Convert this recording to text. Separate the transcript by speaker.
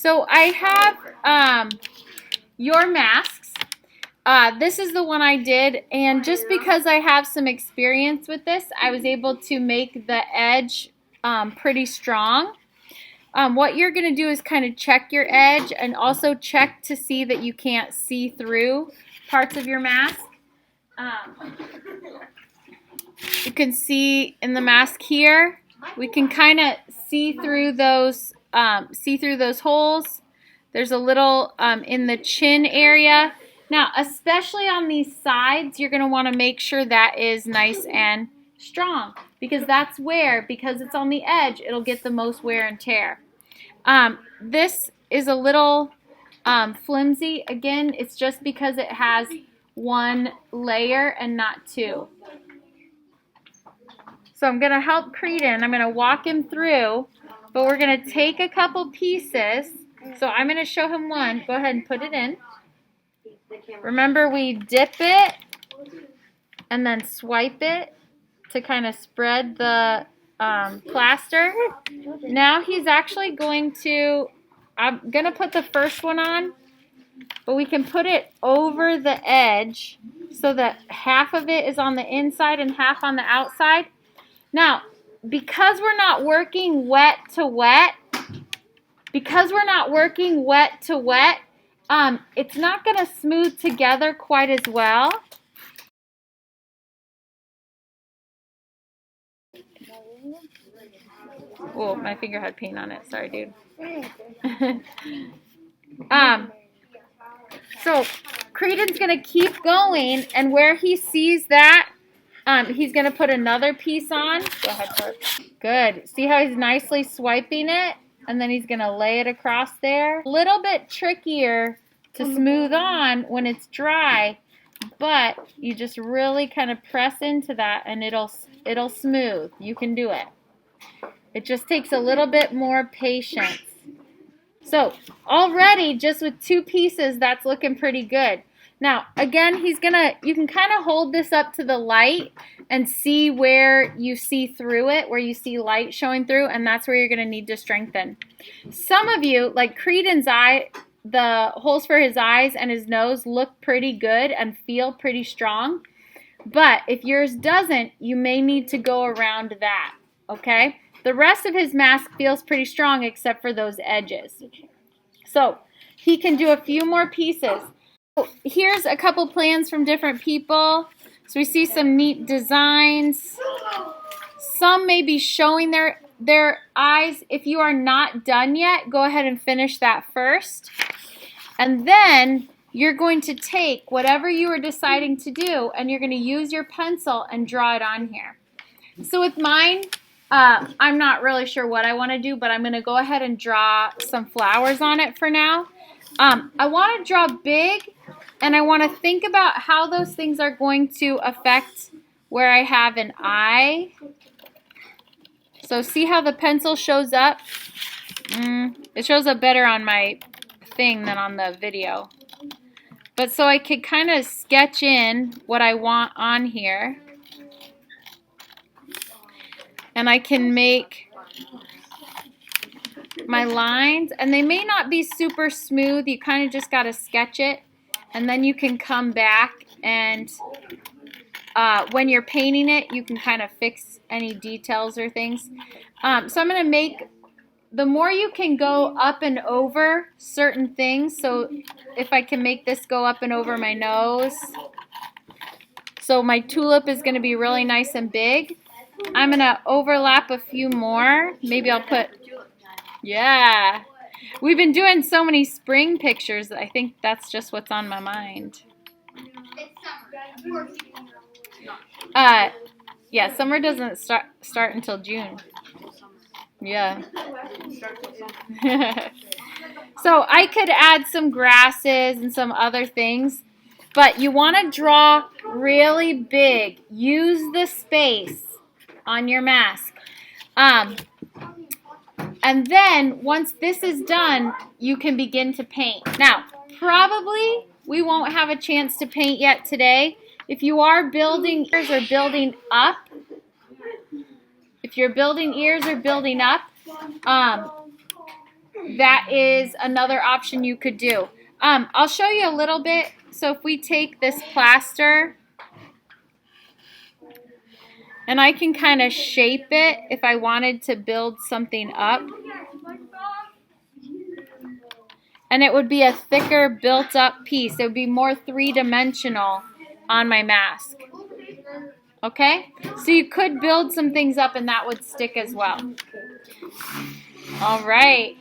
Speaker 1: So I have your masks. This is the one I did, and just because I have some experience with this, I was able to make the edge pretty strong. What you're going to do is kind of check your edge and also check to see that you can't see through parts of your mask. You can see in the mask here, we can kind of see through those holes. There's a little in the chin area. Now, especially on these sides, you're going to want to make sure that is nice and strong, because that's where, because it's on the edge, it'll get the most wear and tear. This is a little flimsy. Again, it's just because it has one layer and not two. So I'm going to help Creedon. I'm going to walk him through, but we're going to take a couple pieces. So I'm going to show him one. Go ahead and put it in. Remember, we dip it and then swipe it to kind of spread the plaster. Now he's actually going to, I'm going to put the first one on, but we can put it over the edge so that half of it is on the inside and half on the outside. Now, because we're not working wet to wet, it's not going to smooth together quite as well. Oh, my finger had paint on it. Sorry, dude. So Creedon's going to keep going, and where he sees that, he's going to put another piece on. Go ahead, Bert. Good. See how he's nicely swiping it? And then he's going to lay it across there. A little bit trickier to smooth on when it's dry, but you just really kind of press into that and it'll smooth. You can do it. It just takes a little bit more patience. So already, just with two pieces, that's looking pretty good. Now, again, you can kind of hold this up to the light and see where you see through it, where you see light showing through, and that's where you're going to need to strengthen. Some of you, like Creedon's eye, the holes for his eyes and his nose look pretty good and feel pretty strong. But if yours doesn't, you may need to go around that, okay? The rest of his mask feels pretty strong except for those edges. So he can do a few more pieces. Here's a couple plans from different people. So we see some neat designs. Some may be showing their eyes. If you are not done yet, go ahead and finish that first. And then you're going to take whatever you are deciding to do, and you're going to use your pencil and draw it on here. So with mine, I'm not really sure what I want to do, but I'm going to go ahead and draw some flowers on it for now. I want to draw big, and I want to think about how those things are going to affect where I have an eye. So see how the pencil shows up? It shows up better on my thing than on the video. But so I could kind of sketch in what I want on here. And I can make my lines, and they may not be super smooth. You kind of just got to sketch it, and then you can come back and when you're painting it, you can kind of fix any details or things. So I'm going to make, the more you can go up and over certain things, so if I can make this go up and over my nose, so my tulip is going to be really nice and big. I'm going to overlap a few more. Maybe I'll put, yeah. We've been doing so many spring pictures. I think that's just what's on my mind. Yeah, summer doesn't start until June. Yeah. So I could add some grasses and some other things, but you want to draw really big. Use the space on your mask. And then once this is done, you can begin to paint. Now, probably we won't have a chance to paint yet today. If you are building ears or building up, that is another option you could do. I'll show you a little bit. So if we take this plaster and I can kind of shape it if I wanted to build something up. And it would be a thicker built up piece. It would be more three-dimensional on my mask. Okay? So you could build some things up and that would stick as well. All right.